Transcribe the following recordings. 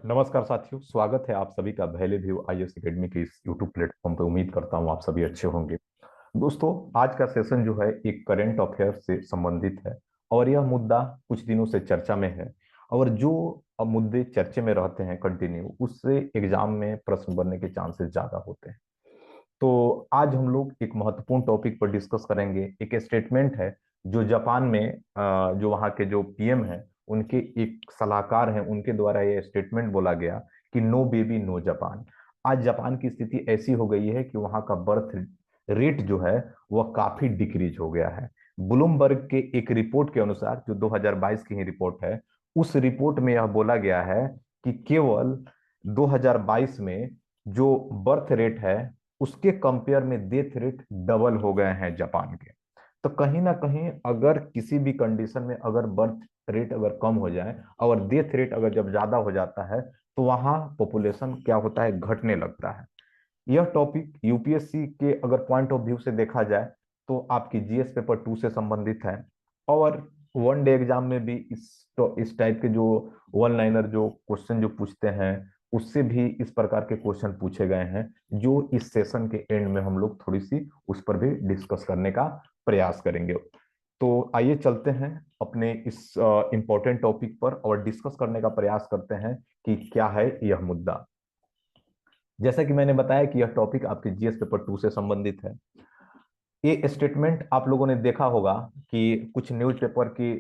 नमस्कार साथियों, स्वागत है आप सभी का वैल्यू व्यू आईएएस एकेडमी के इस यूट्यूब प्लेटफॉर्म पे। उम्मीद करता हूँ आप सभी अच्छे होंगे। दोस्तों, आज का सेशन जो है एक करंट अफेयर से संबंधित है और यह मुद्दा कुछ दिनों से चर्चा में है। और जो मुद्दे चर्चे में रहते हैं कंटिन्यू, उससे एग्जाम में प्रश्न बनने के चांसेस ज्यादा होते हैं। तो आज हम लोग एक महत्वपूर्ण टॉपिक पर डिस्कस करेंगे। एक स्टेटमेंट है जो जापान में जो वहाँ के जो पीएम है, उनके एक सलाहकार हैं, उनके द्वारा यह स्टेटमेंट बोला गया कि नो बेबी नो जापान। आज जापान की स्थिति ऐसी हो गई है कि वहाँ का बर्थ रेट जो है वह काफी डिक्रीज हो गया है। ब्लूमबर्ग के एक रिपोर्ट के अनुसार, जो 2022 की ही रिपोर्ट है, उस रिपोर्ट में यह बोला गया है कि केवल 2022 में जो बर्थ रेट है उसके कंपेयर में डेथ रेट डबल हो गए हैं जापान के। तो कहीं ना कहीं अगर किसी भी कंडीशन में अगर बर्थ रेट अगर कम हो जाए और डेथ रेट अगर जब ज्यादा हो जाता है, तो वहां पॉपुलेशन क्या होता है, घटने लगता है। यह टॉपिक यूपीएससी के अगर पॉइंट ऑफ व्यू से देखा जाए तो आपकी जीएस पेपर 2 से संबंधित है। और वन डे एग्जाम में भी इस टाइप के जो वन लाइनर जो क्वेश्चन जो पूछते हैं, उससे भी इस प्रकार के क्वेश्चन पूछे गए हैं, जो इस सेशन के एंड में हम लोग थोड़ी सी उस पर भी डिस्कस करने का प्रयास करेंगे। तो आइए चलते हैं अपने इस इंपॉर्टेंट टॉपिक पर और डिस्कस करने का प्रयास करते हैं कि क्या है यह मुद्दा। जैसा कि मैंने बताया कि यह टॉपिक आपके जीएस पेपर 2 से संबंधित है। ये स्टेटमेंट आप लोगों ने देखा होगा कि कुछ न्यूज़पेपर की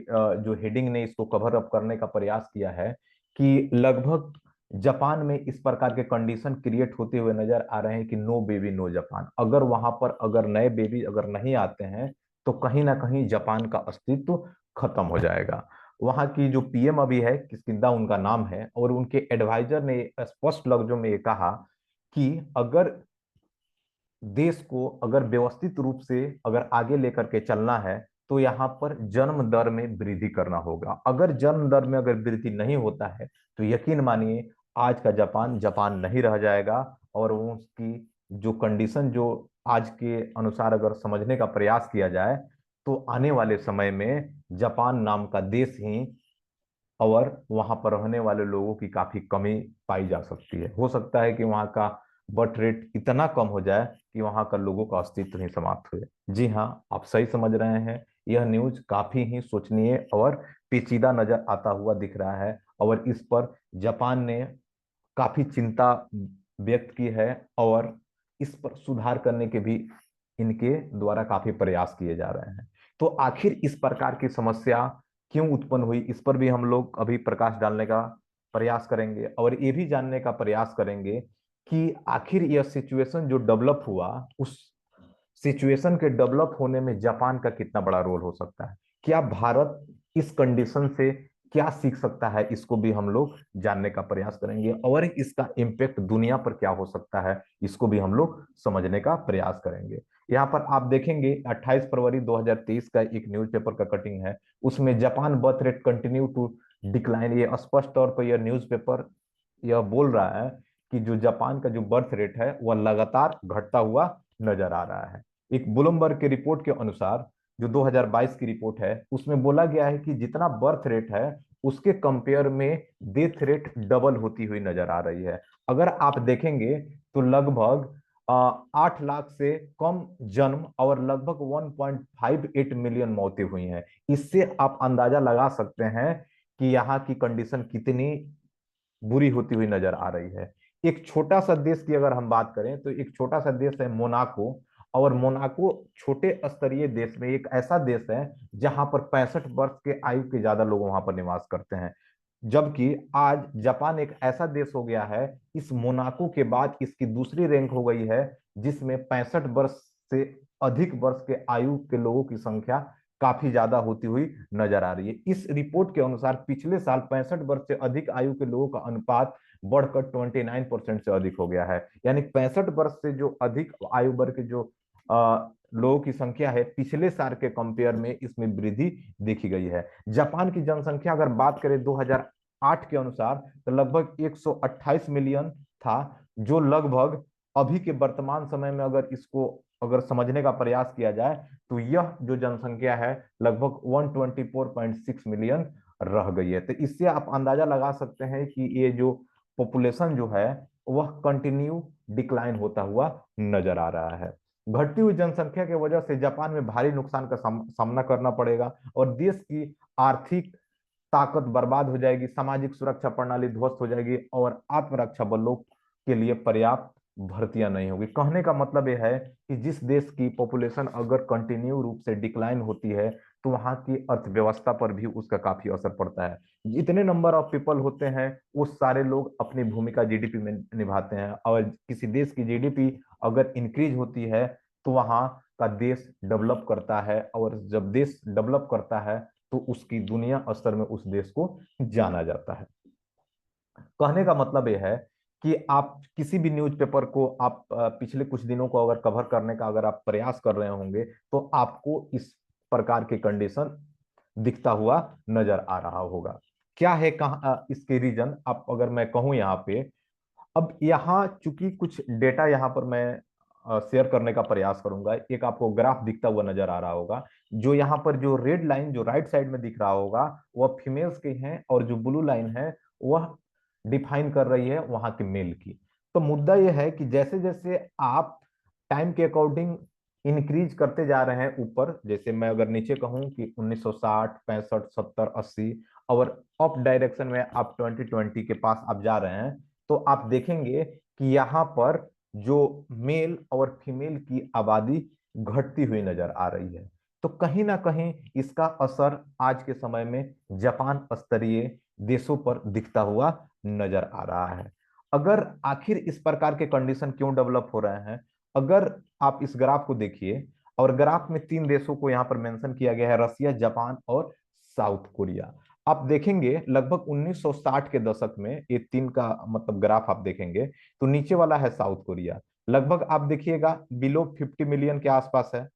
जो हेडिंग ने इसको कवर अप करने का प्रयास किया है कि लगभग जापान में इस प्रकार के कंडीशन क्रिएट होते हुए नजर आ रहे हैं कि नो बेबी नो जापान। अगर वहां पर अगर नए बेबी अगर नहीं आते हैं, तो कहीं ना कहीं जापान का अस्तित्व खत्म हो जाएगा। वहां की जो पीएम अभी है, किस्किंदा उनका नाम है, और उनके एडवाइजर ने स्पष्ट लफ्जों में ये कहा कि अगर देश को अगर व्यवस्थित रूप से अगर आगे लेकर के चलना है, तो यहाँ पर जन्म दर में वृद्धि करना होगा। अगर जन्म दर में अगर वृद्धि नहीं होता है, तो यकीन मानिए आज का जापान जापान नहीं रह जाएगा। और वो उसकी जो कंडीशन जो आज के अनुसार अगर समझने का प्रयास किया जाए, तो आने वाले समय में जापान नाम का देश ही और वहां पर रहने वाले लोगों की काफी कमी पाई जा सकती है। हो सकता है कि वहां का बर्थ रेट इतना कम हो जाए कि वहां का लोगों का अस्तित्व ही समाप्त हो जाए। जी हाँ, आप सही समझ रहे हैं। यह न्यूज काफी ही सोचनीय और पेचीदा नजर आता हुआ दिख रहा है, और इस पर जापान ने काफी चिंता व्यक्त की है, और इस पर सुधार करने के भी इनके द्वारा काफी प्रयास किए जा रहे हैं। तो आखिर इस प्रकार की समस्या क्यों उत्पन्न हुई, इस पर भी हम लोग अभी प्रकाश डालने का प्रयास करेंगे, और ये भी जानने का प्रयास करेंगे कि आखिर यह सिचुएशन जो डेवलप हुआ, उस सिचुएशन के डेवलप होने में जापान का कितना बड़ा रोल हो सकता है। क्या भारत इस कंडीशन से क्या सीख सकता है, इसको भी हम लोग जानने का प्रयास करेंगे, और इसका इम्पेक्ट दुनिया पर क्या हो सकता है, इसको भी हम लोग समझने का प्रयास करेंगे। यहाँ पर आप देखेंगे 28 फरवरी 2023 का एक न्यूज़पेपर का कटिंग है। उसमें Japan birth rate continue to decline, ये स्पष्ट तौर पर यह न्यूज़पेपर यह बोल रहा है कि जो जापान का जो बर्थ रेट है वह लगातार घटता हुआ नजर आ रहा है। एक ब्लूमबर्ग के रिपोर्ट के अनुसार, जो 2022 की रिपोर्ट है, उसमें बोला गया है कि जितना बर्थ रेट है उसके कंपेयर में डेथ रेट डबल होती हुई नजर आ रही है। अगर आप देखेंगे तो लगभग 8 लाख से कम जन्म और लगभग 1.58 मिलियन मौतें हुई हैं। इससे आप अंदाजा लगा सकते हैं कि यहाँ की कंडीशन कितनी बुरी होती हुई नजर आ रही है। एक छोटा सा देश की अगर हम बात करें, तो एक छोटा सा देश है मोनाको। और मोनाको छोटे स्तरीय देश में एक ऐसा देश है जहां पर 65 वर्ष के आयु के ज्यादा लोग वहां पर निवास करते हैं। जबकि आज जापान एक ऐसा देश हो गया है, इस मोनाको के बाद इसकी दूसरी रैंक हो गई है, जिसमें 65 वर्ष से अधिक वर्ष के आयु के लोगों की संख्या काफी ज्यादा होती हुई नजर आ रही है। इस रिपोर्ट के अनुसार पिछले साल 65 वर्ष से अधिक आयु के लोगों का अनुपात बढ़कर 29% से अधिक हो गया है। यानी 65 वर्ष से जो अधिक आयु वर्ग के जो लोगों की संख्या है, पिछले साल के कंपेयर में इसमें वृद्धि देखी गई है। जापान की जनसंख्या अगर बात करें 2008 के अनुसार, तो लगभग 128 मिलियन था, जो लगभग अभी के वर्तमान समय में अगर इसको अगर समझने का प्रयास किया जाए, तो यह जो जनसंख्या है लगभग 124.6 मिलियन रह गई है। तो इससे आप अंदाजा लगा सकते हैं कि ये जो पॉपुलेशन जो है वह कंटिन्यू डिक्लाइन होता हुआ नजर आ रहा है। घटती हुई जनसंख्या की वजह से जापान में भारी नुकसान का सामना करना पड़ेगा और देश की आर्थिक ताकत बर्बाद हो जाएगी, सामाजिक सुरक्षा प्रणाली ध्वस्त हो जाएगी और आत्मरक्षा बलों के लिए पर्याप्त भर्तियां नहीं होगी। कहने का मतलब यह है कि जिस देश की पॉपुलेशन अगर कंटिन्यू रूप से डिक्लाइन होती है तो वहां की अर्थव्यवस्था पर भी उसका काफी असर पड़ता है। जितने नंबर ऑफ पीपल होते हैं वो सारे लोग अपनी भूमिका जीडीपी में निभाते हैं, और किसी देश की जीडीपी अगर इंक्रीज होती है तो वहां का देश डेवलप करता है, और जब देश डेवलप करता है तो उसकी दुनिया स्तर में उस देश को जाना जाता है। कहने का मतलब यह है कि आप किसी भी न्यूज़पेपर को आप पिछले कुछ दिनों को अगर कवर करने का अगर आप प्रयास कर रहे होंगे तो आपको इस प्रकार के कंडीशन दिखता हुआ नजर आ रहा होगा। क्या है कहा इसके रीजन, आप अगर मैं कहूं यहाँ पे, अब यहाँ चूंकि कुछ डेटा यहाँ पर मैं शेयर करने का प्रयास करूंगा। एक आपको ग्राफ दिखता हुआ नजर आ रहा होगा, जो यहाँ पर जो रेड लाइन जो राइट साइड में दिख रहा होगा वह फीमेल्स के हैं, और जो ब्लू लाइन है वह डिफाइन कर रही है वहां के मेल की। तो मुद्दा यह है कि जैसे जैसे आप टाइम के अकॉर्डिंग इंक्रीज करते जा रहे हैं ऊपर, जैसे मैं अगर नीचे कहूं कि 1960 65 70 80, और अप डायरेक्शन में आप 2020 के पास आप जा रहे हैं, तो आप देखेंगे कि यहाँ पर जो मेल और फीमेल की आबादी घटती हुई नजर आ रही है। तो कहीं ना कहीं इसका असर आज के समय में जापान स्तरीय देशों पर दिखता हुआ नजर आ रहा है। अगर आखिर इस प्रकार के कंडीशन क्यों डेवलप हो रहे हैं, अगर आप इस ग्राफ को देखिए, और ग्राफ में तीन देशों को यहाँ पर मेंशन किया गया है, रसिया, जापान और साउथ कोरिया। आप देखेंगे लगभग 1960 के दशक में ये तीन का मतलब ग्राफ आप देखेंगे तो नीचे वाला है साउथ कोरिया, लगभग आप देखिएगा बिलो 50 मिलियन के आसपास है।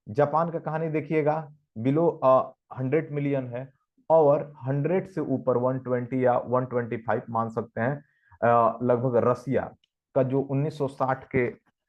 जापान का कहानी देखिएगा, बिलो 100 मिलियन है, और 100 से ऊपर 120 या 125 मान सकते हैं लगभग रसिया का, जो 1960 के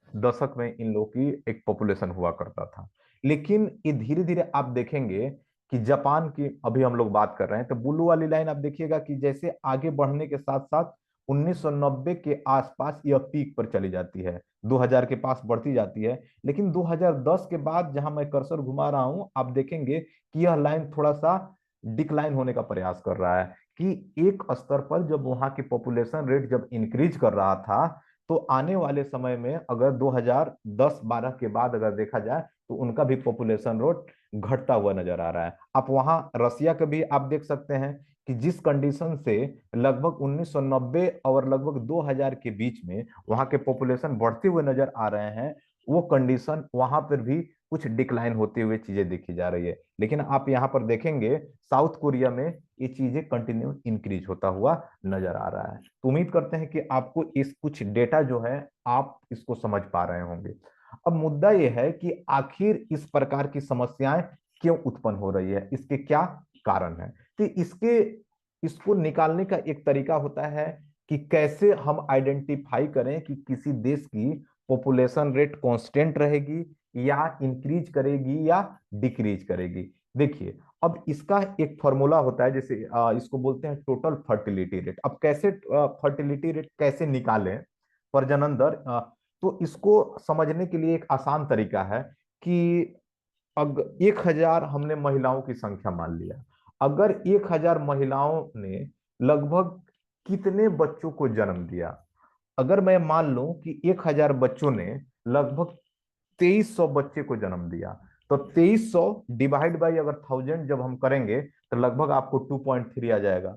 दशक में इन लोगों की एक पॉपुलेशन हुआ करता था। लेकिन ये धीरे धीरे आप देखेंगे कि जापान की अभी हम लोग बात कर रहे हैं, तो ब्लू वाली लाइन आप देखिएगा कि जैसे आगे बढ़ने के साथ साथ 1990 के आसपास यह पीक पर चली जाती है, 2000 के पास बढ़ती जाती है। लेकिन 2010 के बाद जहां मैं कर्सर घुमा रहा हूं आप देखेंगे कि यह लाइन थोड़ा सा डिक्लाइन होने का प्रयास कर रहा है, कि एक स्तर पर जब वहां की पॉपुलेशन रेट जब इंक्रीज कर रहा था, तो आने वाले समय में अगर 2010-12 के बाद अगर देखा जाए तो उनका भी पॉपुलेशन रेट घटता हुआ नजर आ रहा है। आप वहां रसिया का भी आप देख सकते हैं कि जिस कंडीशन से लगभग 1990 और लगभग 2000 के बीच में वहां के पॉपुलेशन बढ़ते हुए नजर आ रहे हैं, वो कंडीशन वहां पर भी कुछ डिक्लाइन होते हुए चीजें देखी जा रही है। लेकिन आप यहाँ पर देखेंगे साउथ कोरिया में ये चीजें कंटिन्यू इंक्रीज होता हुआ नजर आ रहा है। तो उम्मीद करते हैं कि आपको इस कुछ डेटा जो है आप इसको समझ पा रहे होंगे। अब मुद्दा यह है कि आखिर इस प्रकार की समस्याएं क्यों उत्पन्न हो रही है, इसके क्या कारण है। तो इसको निकालने का एक तरीका होता है कि कैसे हम आइडेंटिफाई करें कि किसी देश की पॉपुलेशन रेट कांस्टेंट रहेगी या इंक्रीज करेगी या डिक्रीज करेगी। देखिए, अब इसका एक फॉर्मूला होता है, जैसे इसको बोलते हैं टोटल फर्टिलिटी रेट। अब कैसे फर्टिलिटी रेट कैसे निकालें, प्रजनन दर, तो इसको समझने के लिए एक आसान तरीका है कि अगर 1000 हमने महिलाओं की संख्या मान लिया, अगर 1000 महिलाओं ने लगभग कितने बच्चों को जन्म दिया। अगर मैं मान लूं कि 1000 बच्चों ने लगभग 2300 बच्चे को जन्म दिया, तो 2300 डिवाइड बाई अगर 1000 जब हम करेंगे तो लगभग आपको 2.3 आ जाएगा।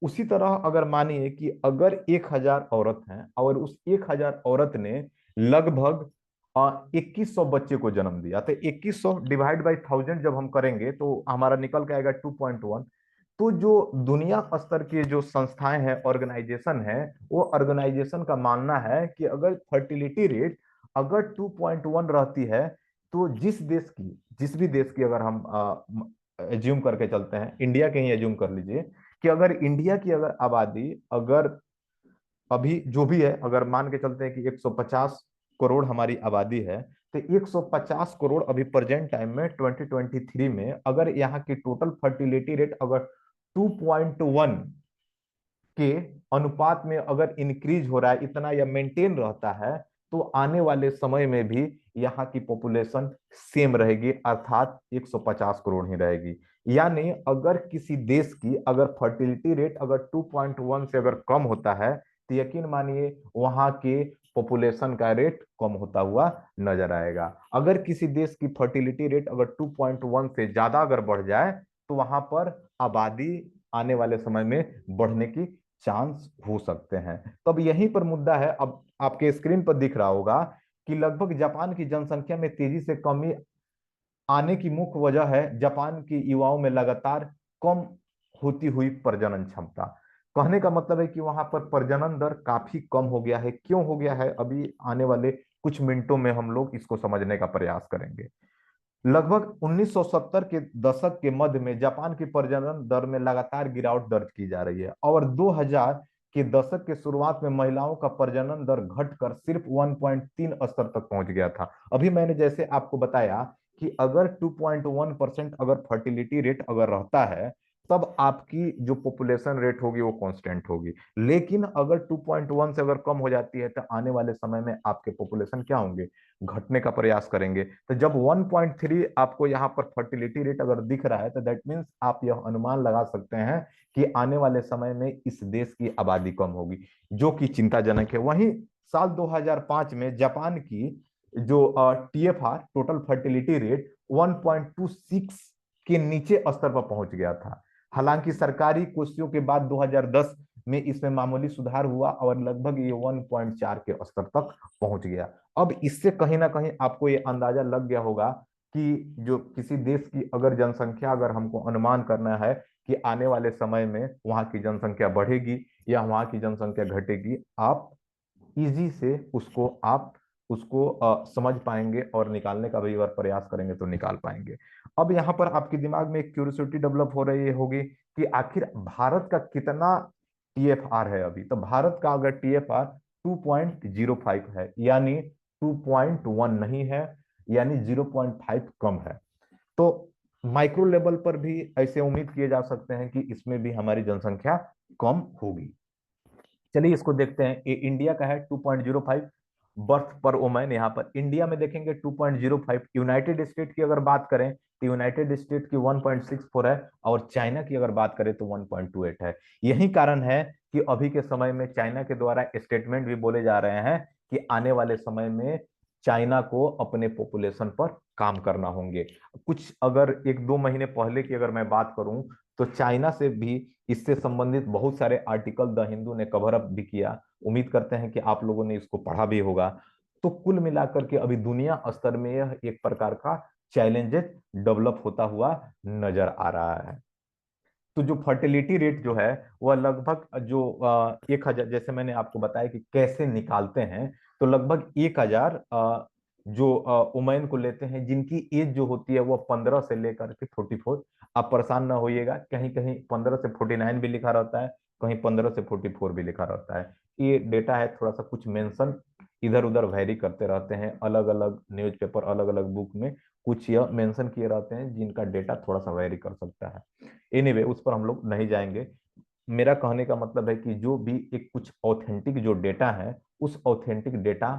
उसी तरह अगर मानिए कि अगर 1000 औरत हैं और उस 1000 औरत ने लगभग 2100 बच्चे को जन्म दिया, तो 2100 डिवाइड बाई 1000 जब हम करेंगे तो हमारा निकल के आएगा 2.1। तो जो दुनिया स्तर की जो संस्थाएं हैं, ऑर्गेनाइजेशन है, वो ऑर्गेनाइजेशन का मानना है कि अगर फर्टिलिटी रेट अगर 2.1 रहती है, तो जिस भी देश की अगर हम एज्यूम करके चलते हैं, इंडिया के ही एज्यूम कर लीजिए कि अगर इंडिया की अगर आबादी अगर अभी जो भी है, अगर मान के चलते हैं कि 150 करोड़ हमारी आबादी है, तो 150 करोड़ अभी प्रेजेंट टाइम में 2023 में अगर यहाँ की टोटल फर्टिलिटी रेट अगर 2.1 के अनुपात में अगर इंक्रीज हो रहा है इतना या मेंटेन रहता है, तो आने वाले समय में भी यहाँ की पॉपुलेशन सेम रहेगी, अर्थात 150 करोड़ ही रहेगी। यानी अगर किसी देश की अगर फर्टिलिटी रेट अगर 2.1 से अगर कम होता है, तो यकीन मानिए वहां के पॉपुलेशन का रेट कम होता हुआ नजर आएगा। अगर किसी देश की फर्टिलिटी रेट अगर 2.1 से ज्यादा अगर बढ़ जाए, तो वहां पर आबादी आने वाले समय में बढ़ने की चांस हो सकते हैं। तो अब यहीं पर मुद्दा है, अब आपके स्क्रीन पर दिख रहा होगा कि लगभग जापान की जनसंख्या में तेजी से कमी आने की मुख्य वजह है जापान के युवाओं में लगातार कम होती हुई प्रजनन क्षमता। कहने का मतलब है कि वहां पर प्रजनन दर काफी कम हो गया है। क्यों हो गया है, अभी आने वाले कुछ मिनटों में हम लोग इसको समझने का प्रयास करेंगे। लगभग 1970 के दशक के मध्य में जापान की प्रजनन दर में लगातार गिरावट दर्ज की जा रही है, और 2000 के दशक के शुरुआत में महिलाओं का प्रजनन दर घटकर सिर्फ 1.3 स्तर तक पहुंच गया था। अभी मैंने जैसे आपको बताया कि अगर 2.1% अगर फर्टिलिटी रेट अगर रहता है, तब आपकी जो पॉपुलेशन रेट होगी वो कांस्टेंट होगी। लेकिन अगर 2.1 से अगर कम हो जाती है, तो आने वाले समय में आपके पॉपुलेशन क्या होंगे, घटने का प्रयास करेंगे। तो जब 1.3 आपको यहाँ पर फर्टिलिटी रेट अगर दिख रहा है, तो दैट मीन्स आप यह अनुमान लगा सकते हैं कि आने वाले समय में इस देश की आबादी कम होगी, जो कि चिंताजनक है। वहीं साल 2005 में जापान की जो टीएफआर टोटल फर्टिलिटी रेट 1.26 के नीचे स्तर पर पहुंच गया था। हालांकि सरकारी कोशिशों के बाद 2010 में इसमें मामूली सुधार हुआ और लगभग ये 1.4 के स्तर तक पहुंच गया। अब इससे कहीं ना कहीं आपको ये अंदाजा लग गया होगा कि जो किसी देश की अगर जनसंख्या अगर हमको अनुमान करना है कि आने वाले समय में वहां की जनसंख्या बढ़ेगी या वहां की जनसंख्या घटेगी, आप इजी से उसको समझ पाएंगे और निकालने का भी अगर प्रयास करेंगे तो निकाल पाएंगे। अब यहाँ पर आपके दिमाग में एक क्यूरियोसिटी डेवलप हो रही होगी कि आखिर भारत का कितना टीएफआर है अभी। तो भारत का अगर टीएफआर 2.05 है, यानी 2.1 नहीं है, यानी 0.5 कम है। तो माइक्रो लेवल पर भी ऐसे उम्मीद किए जा सकते हैं कि इसमें भी हमारी जनसंख्या कम होगी। चलिए इसको देखते हैं। ये इंडिया का है 2.05 बर्थ पर वुमेन। यहाँ पर इंडिया में देखेंगे 2.05। यूनाइटेड स्टेट की अगर बात करें तो यूनाइटेड स्टेट की 1.64 है, और चाइना की अगर बात करें तो 1.28 है। यही कारण है कि अभी के समय में चाइना के द्वारा स्टेटमेंट भी बोले जा रहे हैं कि आने वाले समय में चाइना को अपने पॉपुलेशन पर काम करना होंगे। कुछ अगर एक दो महीने पहले की अगर मैं बात करूं, तो चाइना से भी इससे संबंधित बहुत सारे आर्टिकल द हिंदू ने कवर अप भी किया। उम्मीद करते हैं कि आप लोगों ने इसको पढ़ा भी होगा। तो कुल मिलाकर के अभी दुनिया स्तर में यह एक प्रकार का चैलेंजेस डेवलप होता हुआ नजर आ रहा है। तो जो फर्टिलिटी रेट जो है वह लगभग जो 1,000, जैसे मैंने आपको बताया कि कैसे निकालते हैं, तो लगभग 1,000 जो उमैन को लेते हैं जिनकी एज जो होती है वो 15 से लेकर के 44। आप परेशान ना होइएगा, कहीं कहीं 15 से 49 भी लिखा रहता है, कहीं 15 से 44 भी लिखा रहता है। ये डेटा है, थोड़ा सा कुछ मेंशन इधर उधर वैरी करते रहते हैं, अलग अलग न्यूज़पेपर अलग अलग बुक में कुछ यह मेंशन किए रहते हैं जिनका डेटा थोड़ा सा वैरी कर सकता है। एनीवे उस पर हम लोग नहीं जाएंगे। मेरा कहने का मतलब है कि जो भी एक कुछ ऑथेंटिक जो डेटा है, उस ऑथेंटिक डेटा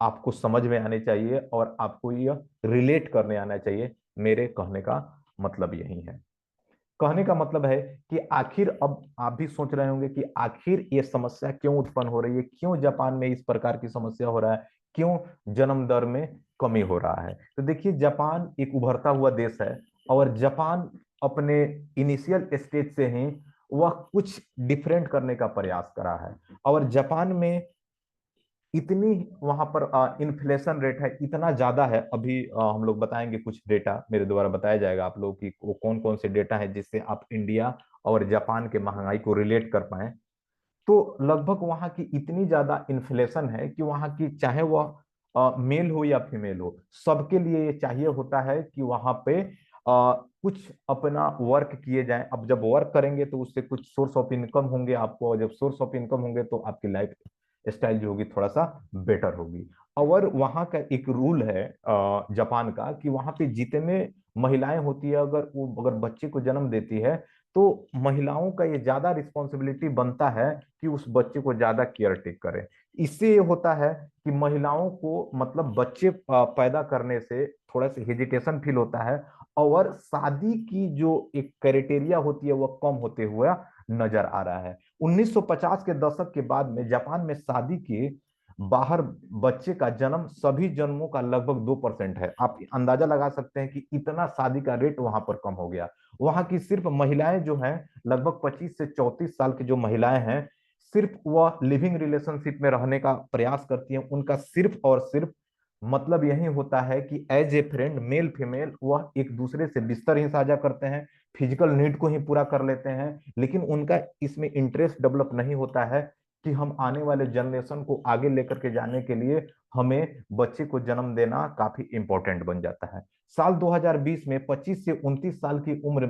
आपको समझ में आने चाहिए और आपको यह रिलेट करने आना चाहिए। मेरे कहने का मतलब यही है। कहने का मतलब है कि आखिर अब आप भी सोच रहे होंगे कि आखिर ये समस्या क्यों उत्पन्न हो रही है, क्यों जापान में इस प्रकार की समस्या हो रहा है, क्यों जन्म दर में कमी हो रहा है। तो देखिए, जापान एक उभरता हुआ देश है, और जापान अपने इनिशियल स्टेज से ही वह कुछ डिफरेंट करने का प्रयास करा है। और जापान में इतनी वहां पर इन्फ्लेशन रेट है, इतना ज्यादा है। अभी हम लोग बताएंगे कुछ डेटा, मेरे द्वारा बताया जाएगा आप लोगों की वो कौन कौन से डेटा है जिससे आप इंडिया और जापान के महंगाई को रिलेट कर पाए। तो लगभग वहां की इतनी ज्यादा इन्फ्लेशन है कि वहां की चाहे वह मेल हो या फीमेल हो, सबके लिए ये चाहिए होता है कि वहां पे कुछ अपना वर्क किए जाए। अब जब वर्क करेंगे तो उससे कुछ सोर्स ऑफ इनकम होंगे आपको, और जब सोर्स ऑफ इनकम होंगे तो आपकी लाइफ स्टाइल जो होगी थोड़ा सा बेटर होगी। और वहां का एक रूल है जापान का कि वहां पे जितने महिलाएं होती है, अगर वो अगर बच्चे को जन्म देती है, तो महिलाओं का ये ज्यादा रिस्पॉन्सिबिलिटी बनता है कि उस बच्चे को ज्यादा केयर टेक करें। इससे ये होता है कि महिलाओं को मतलब बच्चे पैदा करने से थोड़ा सा हेजिटेशन फील होता है, और शादी की जो एक क्राइटेरिया होती है वह कम होते हुए नजर आ रहा है। 1950 के दशक के बाद में जापान में शादी के बाहर बच्चे का जन्म सभी जन्मों का लगभग 2% है। आप अंदाजा लगा सकते हैं कि इतना शादी का रेट वहां पर कम हो गया। वहां की सिर्फ महिलाएं जो हैं, लगभग 25 से 34 साल की जो महिलाएं हैं, सिर्फ वह लिविंग रिलेशनशिप में रहने का प्रयास करती हैं। उनका सिर्फ और सिर्फ मतलब यही होता है कि as a friend male female वह एक दूसरे से बिस्तर ही साझा करते हैं, फिजिकल नीड को ही पूरा कर लेते हैं, लेकिन उनका इसमें इंटरेस्ट डेवलप नहीं होता है कि हम आने वाले जनरेशन को आगे लेकर के जाने के लिए हमें बच्चे को जन्म देना काफी इंपॉर्टेंट बन जाता है। साल 2020 में 25 से 29 साल की उम्र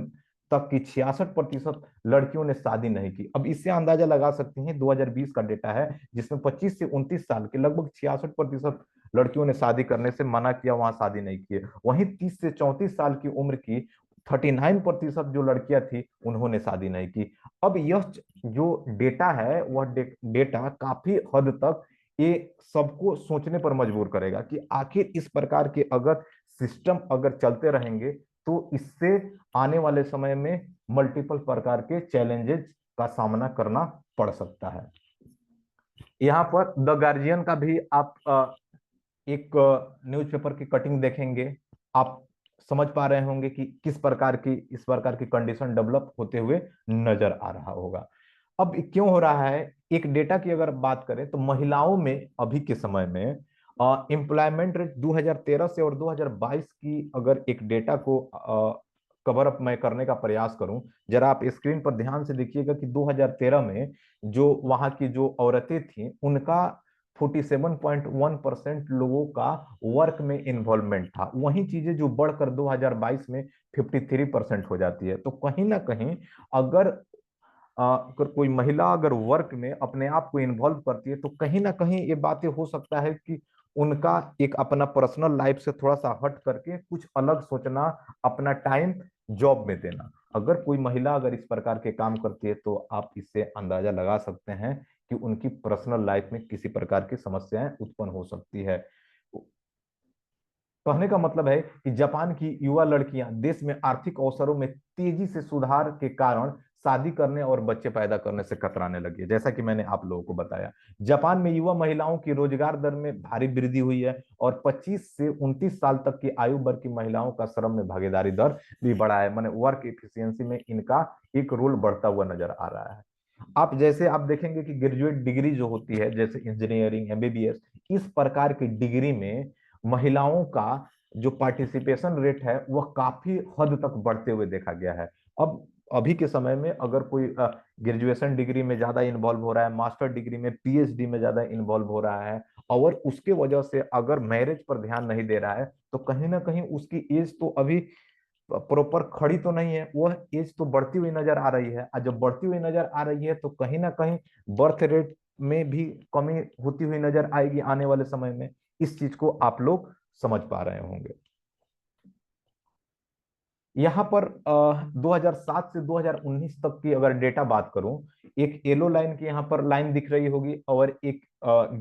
तक की 66% लड़कियों ने शादी नहीं की। अब इससे अंदाजा लगा सकते हैं, 2020 का डेटा है जिसमें 25 से 29 साल के लगभग 66% लड़कियों ने शादी करने से मना किया, वहां शादी नहीं किए। वहीं 30 से 34 साल की उम्र की 39% जो लड़कियां थी उन्होंने शादी नहीं की। अब यह जो डेटा है वह डेटा काफी हद तक ये सबको सोचने पर मजबूर करेगा कि आखिर इस प्रकार के अगर सिस्टम अगर चलते रहेंगे तो इससे आने वाले समय में मल्टीपल प्रकार के चैलेंजेस का सामना करना पड़ सकता है। यहाँ पर द गार्जियन का भी आप एक न्यूज़पेपर की कटिंग देखेंगे, आप समझ पा रहे होंगे कि किस प्रकार की इस प्रकार की कंडीशन डेवलप होते हुए नजर आ रहा होगा। अब क्यों हो रहा है, एक डेटा की अगर बात करें तो महिलाओं में अभी के समय में एम्प्लॉयमेंट रेट 2013 से और 2022 की अगर एक डेटा को कवर अप मैं करने का प्रयास करूं, जरा आप स्क्रीन पर ध्यान से देखिएगा कि 2013 में जो वहां की जो औरतें थी उनका 47.1% लोगों का वर्क में इन्वॉल्वमेंट था। वही चीजें जो बढ़कर 2022 में 53% हो जाती है। तो कहीं ना कहीं अगर अगर कोई महिला अगर वर्क में अपने आप को इन्वॉल्व करती है तो कहीं ना कहीं ये बातें हो सकता है कि उनका एक अपना पर्सनल लाइफ से थोड़ा सा हट करके कुछ अलग सोचना, अपना टाइम जॉब में देना। अगर कोई महिला अगर इस प्रकार के काम करती है तो आप इससे अंदाजा लगा सकते हैं कि उनकी पर्सनल लाइफ में किसी प्रकार की समस्याएं उत्पन्न हो सकती है। कहने का मतलब है कि जापान की युवा लड़कियां देश में आर्थिक अवसरों में तेजी से सुधार के कारण शादी करने और बच्चे पैदा करने से कतराने लगी है। जैसा कि मैंने आप लोगों को बताया, जापान में युवा महिलाओं की रोजगार दर में भारी वृद्धि हुई है और 25 से 29 साल तक की आयु वर्ग की महिलाओं का श्रम में भागीदारी दर भी बढ़ा है। माने वर्क एफिशिएंसी में इनका एक रोल बढ़ता हुआ नजर आ रहा है। आप जैसे आप देखेंगे कि ग्रेजुएट डिग्री जो होती है जैसे इंजीनियरिंग, एमबीबीएस, इस प्रकार की डिग्री में महिलाओं का जो पार्टिसिपेशन रेट है वह काफी हद तक बढ़ते हुए देखा गया है। अब अभी के समय में अगर कोई ग्रेजुएशन डिग्री में ज्यादा इन्वॉल्व हो रहा है, मास्टर डिग्री में, पीएचडी में ज्यादा इन्वॉल्व हो रहा है, और उसके वजह से अगर मैरिज पर ध्यान नहीं दे रहा है तो कहीं ना कहीं उसकी एज तो अभी प्रॉपर खड़ी तो नहीं है, वह एज तो बढ़ती हुई नजर आ रही है। और जब बढ़ती हुई नजर आ रही है तो कहीं ना कहीं बर्थ रेट में भी कमी होती हुई नजर आएगी आने वाले समय में। इस चीज को आप लोग समझ पा रहे होंगे। यहाँ पर 2007 से 2019 तक की अगर डेटा बात करूं, एक येलो लाइन की यहाँ पर लाइन दिख रही होगी और एक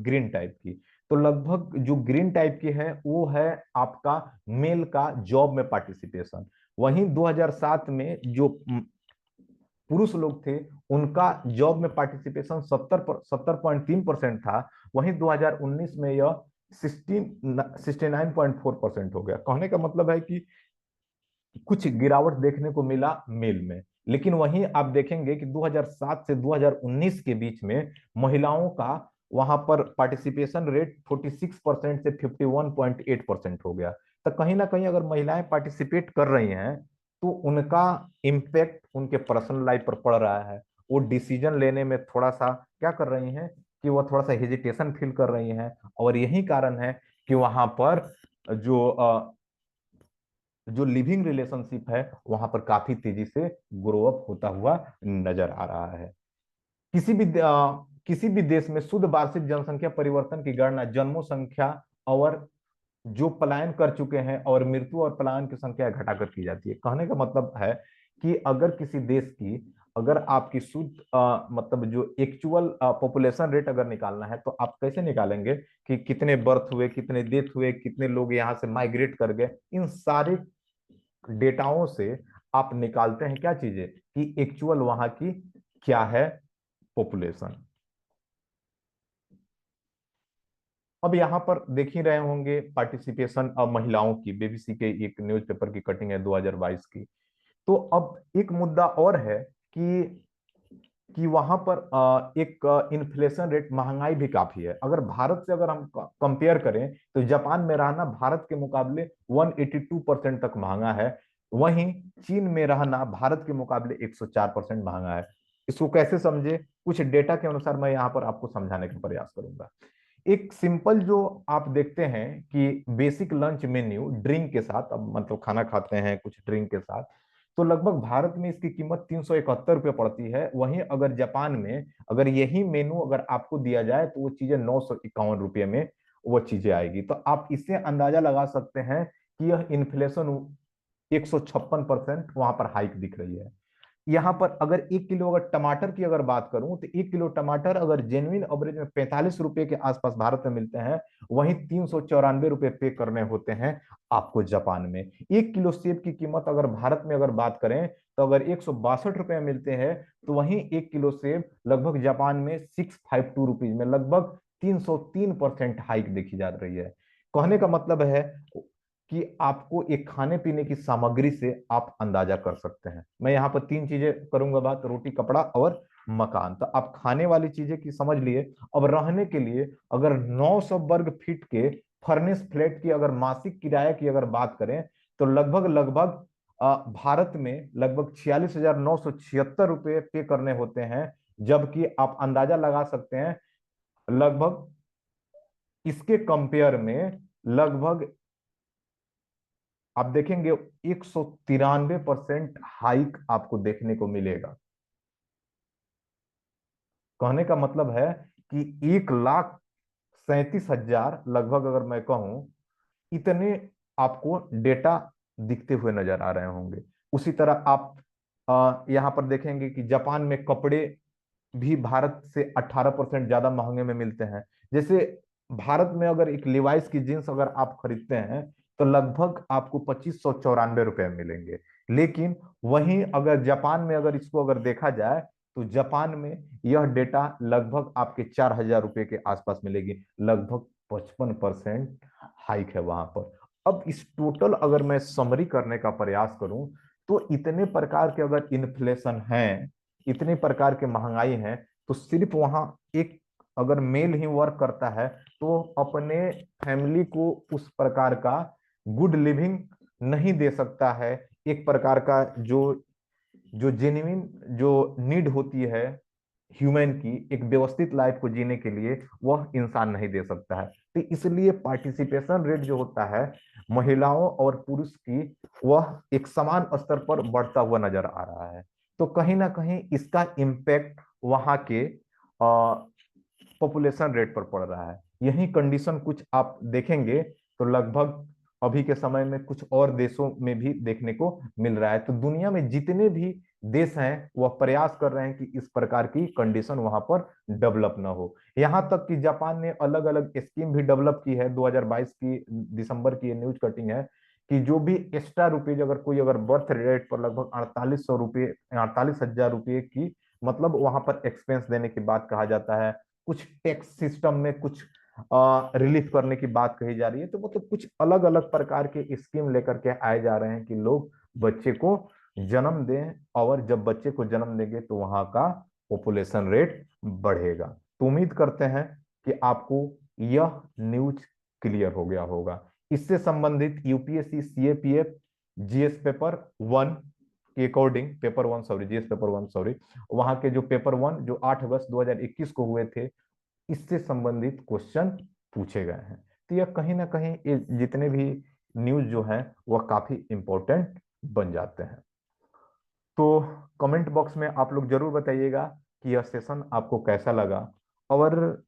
ग्रीन टाइप की। तो लगभग जो ग्रीन टाइप की है वो है आपका मेल का जॉब में पार्टिसिपेशन। वहीं 2007 में जो पुरुष लोग थे उनका जॉब में पार्टिसिपेशन 70.3% था। वहीं 2019 में यह 69.4% हो गया। कहने का मतलब है कि कुछ गिरावट देखने को मिला मेल में। लेकिन वहीं आप देखेंगे कि 2007 से 2019 के बीच में महिलाओं का वहां पर पार्टिसिपेशन रेट 46% से 51.8% हो गया। तो कहीं ना कहीं अगर महिलाएं पार्टिसिपेट कर रही हैं तो उनका इम्पैक्ट उनके पर्सनल लाइफ पर पड़ रहा है। वो डिसीजन लेने में थोड़ा सा क्या कर रही हैं कि वो थोड़ा सा हेजिटेशन फील कर रही हैं, और यही कारण है कि वहां पर जो जो लिविंग रिलेशनशिप है वहां पर काफी तेजी से ग्रो अप होता हुआ नजर आ रहा है। किसी भी देश में शुद्ध वार्षिक जनसंख्या परिवर्तन की गणना जन्मों संख्या और जो पलायन कर चुके हैं और मृत्यु और पलायन की संख्या घटाकर की जाती है। कहने का मतलब है कि अगर किसी देश की, अगर आपकी शुद्ध मतलब जो एक्चुअल पॉपुलेशन रेट अगर निकालना है तो आप कैसे निकालेंगे कि कितने बर्थ हुए, कितने डेथ हुए, कितने लोग यहाँ से माइग्रेट कर गए, इन सारे डेटाओं से आप निकालते हैं क्या चीजें कि एक्चुअल वहां की क्या है पॉपुलेशन। अब यहाँ पर देख ही रहे होंगे पार्टिसिपेशन अब महिलाओं की, बीबीसी के एक न्यूज़पेपर की कटिंग है 2022 की। तो अब एक मुद्दा और है कि वहां पर एक इन्फ्लेशन रेट, महंगाई भी काफी है। अगर भारत से अगर हम कंपेयर करें तो जापान में रहना भारत के मुकाबले 182% तक महंगा है। वहीं चीन में रहना भारत के मुकाबले 104% महंगा है। इसको कैसे समझे, कुछ डेटा के अनुसार मैं यहाँ पर आपको समझाने का प्रयास करूंगा। एक सिंपल जो आप देखते हैं कि बेसिक लंच मेन्यू ड्रिंक के साथ, अब मतलब खाना खाते हैं कुछ ड्रिंक के साथ, तो लगभग भारत में इसकी कीमत 371 रुपये पड़ती है। वहीं अगर जापान में अगर यही मेनू अगर आपको दिया जाए तो वो चीजें 951 रुपये में वो चीजें आएगी। तो आप इससे अंदाजा लगा सकते हैं कि यह इन्फ्लेशन 156% वहां पर हाइक दिख रही है। यहाँ पर अगर 1 किलो अगर टमाटर की अगर बात करूं तो 1 किलो टमाटर अगर जेन्युइन एवरेज में 45 रुपए के आसपास भारत में मिलते हैं, वहीं 394 रुपए पे करने होते हैं आपको जापान में। 1 किलो सेब की कीमत अगर भारत में अगर बात करें तो अगर 162 रुपए मिलते हैं, तो वहीं 1 किलो सेब लगभग जापान में 652 रुपीज में लगभग 303% हाइक देखी जा रही है। कहने का मतलब है कि आपको एक खाने पीने की सामग्री से आप अंदाजा कर सकते हैं। मैं यहाँ पर तीन चीजें करूंगा बात, रोटी, कपड़ा और मकान। तो आप खाने वाली चीजें की समझ लिए। अब रहने के लिए अगर 900 वर्ग फीट के फर्नेस फ्लैट की अगर मासिक किराए की अगर बात करें तो लगभग लगभग भारत में लगभग 46,976 रुपये पे करने होते हैं। जबकि आप अंदाजा लगा सकते हैं लगभग इसके कंपेयर में लगभग आप देखेंगे 193% हाइक आपको देखने को मिलेगा। कहने का मतलब है कि 1,37,000 लगभग अगर मैं कहूं, इतने आपको डेटा दिखते हुए नजर आ रहे होंगे। उसी तरह आप यहां पर देखेंगे कि जापान में कपड़े भी भारत से 18% ज्यादा महंगे में मिलते हैं। जैसे भारत में अगर एक लिवाइस की जींस अगर आप खरीदते हैं तो लगभग आपको 2594 रुपये में मिलेंगे। लेकिन वहीं अगर जापान में अगर इसको अगर देखा जाए तो जापान में यह डेटा लगभग आपके 4,000 रुपये के आसपास मिलेगी। लगभग 55% हाइक है वहां पर। अब इस टोटल अगर मैं समरी करने का प्रयास करूं तो इतने प्रकार के अगर इन्फ्लेशन हैं, इतने प्रकार के महंगाई है, तो सिर्फ वहां एक अगर मेल ही वर्क करता है तो अपने फैमिली को उस प्रकार का गुड लिविंग नहीं दे सकता है। एक प्रकार का जो जो जेन्युइन जो नीड होती है ह्यूमन की, एक व्यवस्थित लाइफ को जीने के लिए, वह इंसान नहीं दे सकता है। तो इसलिए पार्टिसिपेशन रेट जो होता है महिलाओं और पुरुष की, वह एक समान स्तर पर बढ़ता हुआ नजर आ रहा है। तो कहीं ना कहीं इसका इम्पैक्ट वहां के पॉपुलेशन रेट पर पड़ रहा है। यही कंडीशन कुछ आप देखेंगे तो लगभग अभी के समय में कुछ और देशों में भी देखने को मिल रहा है। तो दुनिया में जितने भी देश हैं वह प्रयास कर रहे हैं कि इस प्रकार की कंडीशन वहां पर डेवलप ना हो। यहां तक कि जापान ने अलग अलग स्कीम भी डेवलप की है। 2022 की दिसंबर की न्यूज कटिंग है कि जो भी एक्स्ट्रा रुपीज अगर कोई अगर बर्थ रेट पर लगभग 4800 रुपये, 48,000 रुपये की मतलब वहां पर एक्सपेंस देने की बात कहा जाता है। कुछ टैक्स सिस्टम में कुछ रिलीफ करने की बात कही जा रही है। तो मतलब कुछ अलग अलग प्रकार के स्कीम लेकर के आए जा रहे हैं कि लोग बच्चे को जन्म दें, और जब बच्चे को जन्म देंगे तो वहां का पॉपुलेशन रेट बढ़ेगा। तो उम्मीद करते हैं कि आपको यह न्यूज क्लियर हो गया होगा। इससे संबंधित UPSC CAPF GS paper one के according, paper one sorry, GS paper one sorry, वहां के जो पेपर वन जो 8 अगस्त 2021 को हुए थे, इससे संबंधित क्वेश्चन पूछे गए हैं। तो यह कहीं ना कहीं ये जितने भी न्यूज जो है वह काफी इंपॉर्टेंट बन जाते हैं। तो कमेंट बॉक्स में आप लोग जरूर बताइएगा कि यह सेशन आपको कैसा लगा, और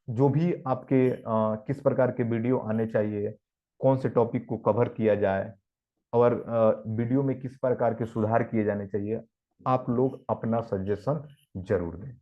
जो भी आपके किस प्रकार के वीडियो आने चाहिए, कौन से टॉपिक को कवर किया जाए, और वीडियो में किस प्रकार के सुधार किए जाने चाहिए, आप लोग अपना सजेशन जरूर दें।